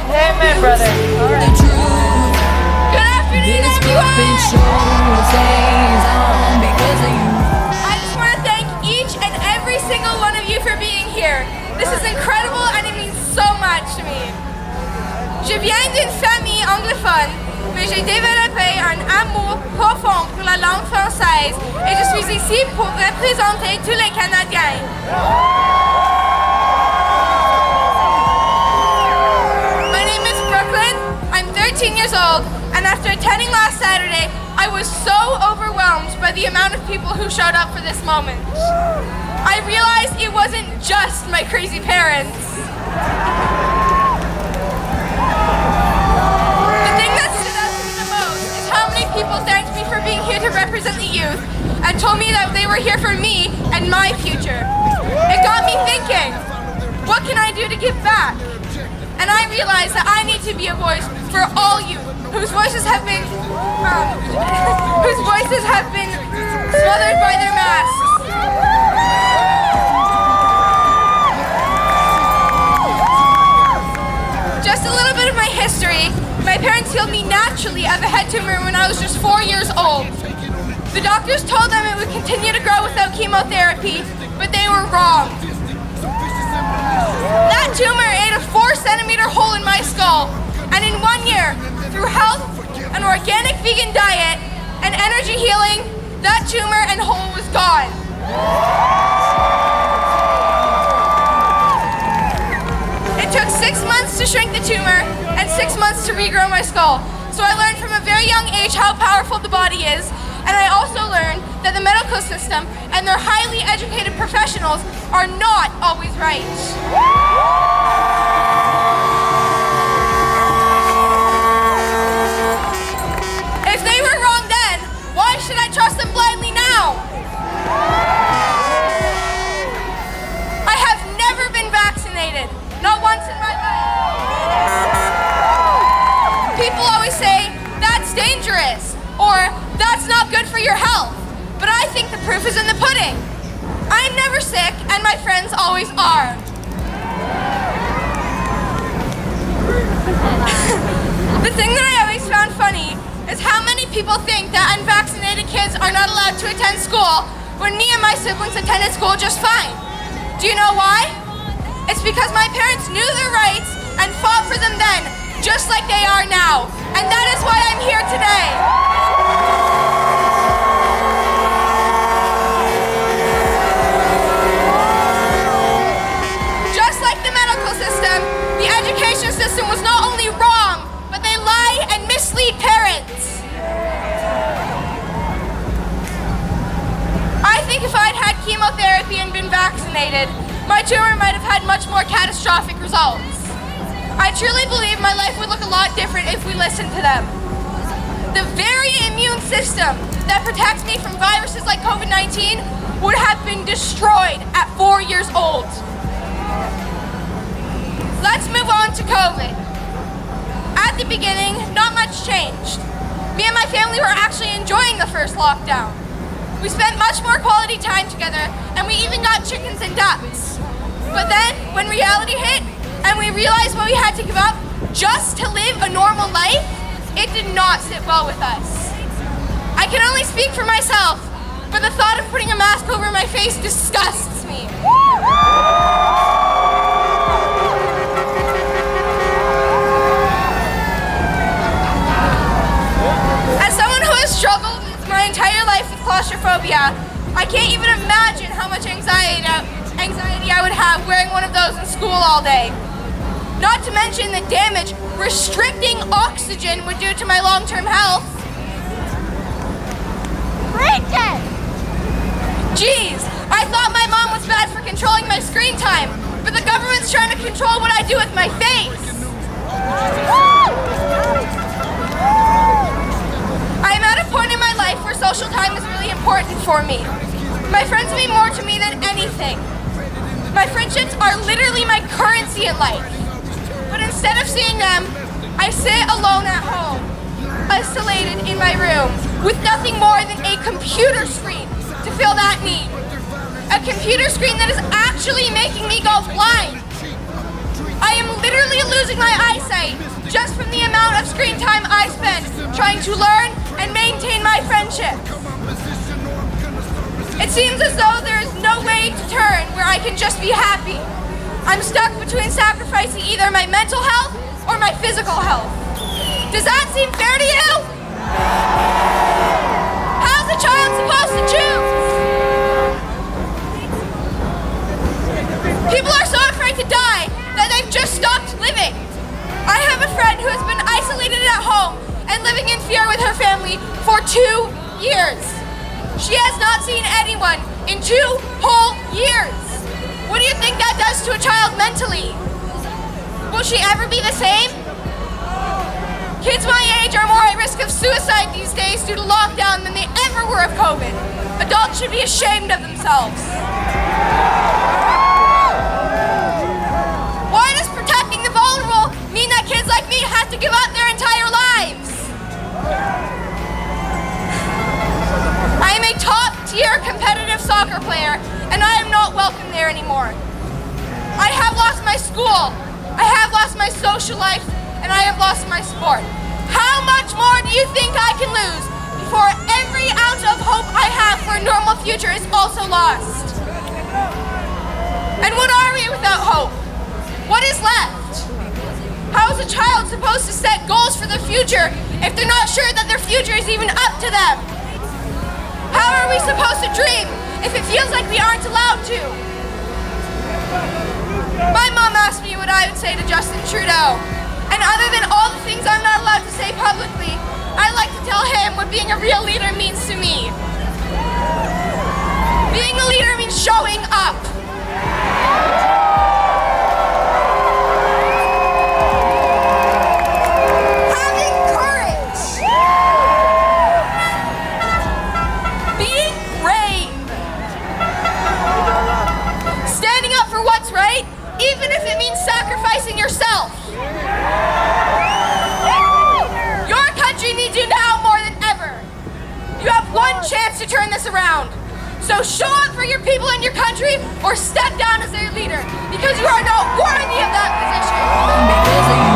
Amen, brother. All right. Good afternoon, everyone! I just want to thank each and every single one of you for being here. This is incredible and it means so much to me. Je viens d'une famille anglophone, mais j'ai développé un amour profond pour la langue française et je suis ici pour représenter tous les Canadiens. My name is Brooklyn, I'm 13 years old, and after attending last Saturday, I was so overwhelmed by the amount of people who showed up for this moment. I realized it wasn't just my crazy parents. The thing that stood out to me the most is how many people thanked me for being here to represent the youth and told me that they were here for me and my future. It got me thinking, what can I do to give back? And I realized that I need to be a voice for all youth whose voices have been smothered by their masks. Just a little bit of my history. My parents healed me naturally of a head tumor when I was just 4 years old. The doctors told them it would continue to grow without chemotherapy, but they were wrong. That tumor ate a 4-centimeter hole in my skull, and in 1 year, through health, an organic vegan diet, and energy healing, that tumor and hole was gone. It took 6 months to shrink the tumor and 6 months to regrow my skull. So I learned from a very young age how powerful the body is, and I also learned that the medical system and their highly educated professionals are not always right. If they were wrong then, why should I trust them blindly now? I have never been vaccinated, not once in my life. People always say, that's dangerous, or that's not good for your health. But I think the proof is in the pudding. I'm never sick, and my friends always are. The thing that I always found funny is how many people think that unvaccinated kids are not allowed to attend school when me and my siblings attended school just fine. Do you know why? It's because my parents knew their rights and fought for them then, just like they are now. And that is why I'm here today. Just like the medical system, the education system was not only wrong, but they lie and mislead parents. I think if I'd had chemotherapy and been vaccinated, my tumor might have had much more catastrophic results. I truly believe my life would look a lot different if we listened to them. The very immune system that protects me from viruses like COVID-19 would have been destroyed at 4 years old. Let's move on to COVID. At the beginning, not much changed. Me and my family were actually enjoying the first lockdown. We spent much more quality time together, and we even got chickens and ducks. But then, when reality hit, and we realized what we had to give up just to live a normal life, it did not sit well with us. I can only speak for myself, but the thought of putting a mask over my face disgusts me. As someone who has struggled my entire life with claustrophobia, I can't even imagine how much anxiety I would have wearing one of those in school all day. Not to mention the damage restricting oxygen would do to my long-term health. Bridget! Geez, I thought my mom was bad for controlling my screen time, but the government's trying to control what I do with my face. I'm at a point in my life where social time is really important for me. My friends mean more to me than anything. My friendships are literally my currency in life. But instead of seeing them, I sit alone at home, isolated in my room, with nothing more than a computer screen to fill that need. A computer screen that is actually making me go blind. I am literally losing my eyesight just from the amount of screen time I spend trying to learn and maintain my friendship. It seems as though there is no way to turn where I can just be happy. I'm stuck between sacrificing either my mental health or my physical health. Does that seem fair to you? How's a child supposed to choose? People are so afraid to die that they've just stopped living. I have a friend who has been isolated at home and living in fear with her family for 2 years. She has not seen anyone in 2 whole years. What do you think that does to a child mentally? Will she ever be the same? Kids my age are more at risk of suicide these days due to lockdown than they ever were of COVID. Adults should be ashamed of themselves. Why does protecting the vulnerable mean that kids like me have to give up their entire lives? I am a top-tier competitive soccer player, and I am not welcome there anymore. I have lost my school, I have lost my social life, and I have lost my sport. How much more do you think I can lose before every ounce of hope I have for a normal future is also lost? And what are we without hope? What is left? How is a child supposed to set goals for the future if they're not sure that their future is even up to them? How are we supposed to dream if it feels like we aren't allowed to? My mom asked me what I would say to Justin Trudeau. And other than all the things I'm not allowed to say publicly, I like to tell him what being a real leader means to me. Being a leader means showing up. Having courage. Being brave. Standing up for what's right, even if it means sacrificing yourself. Your country needs you now more than ever. You have one chance to turn this around. So show up for your people and your country or step down as their leader because you are not worthy of that position.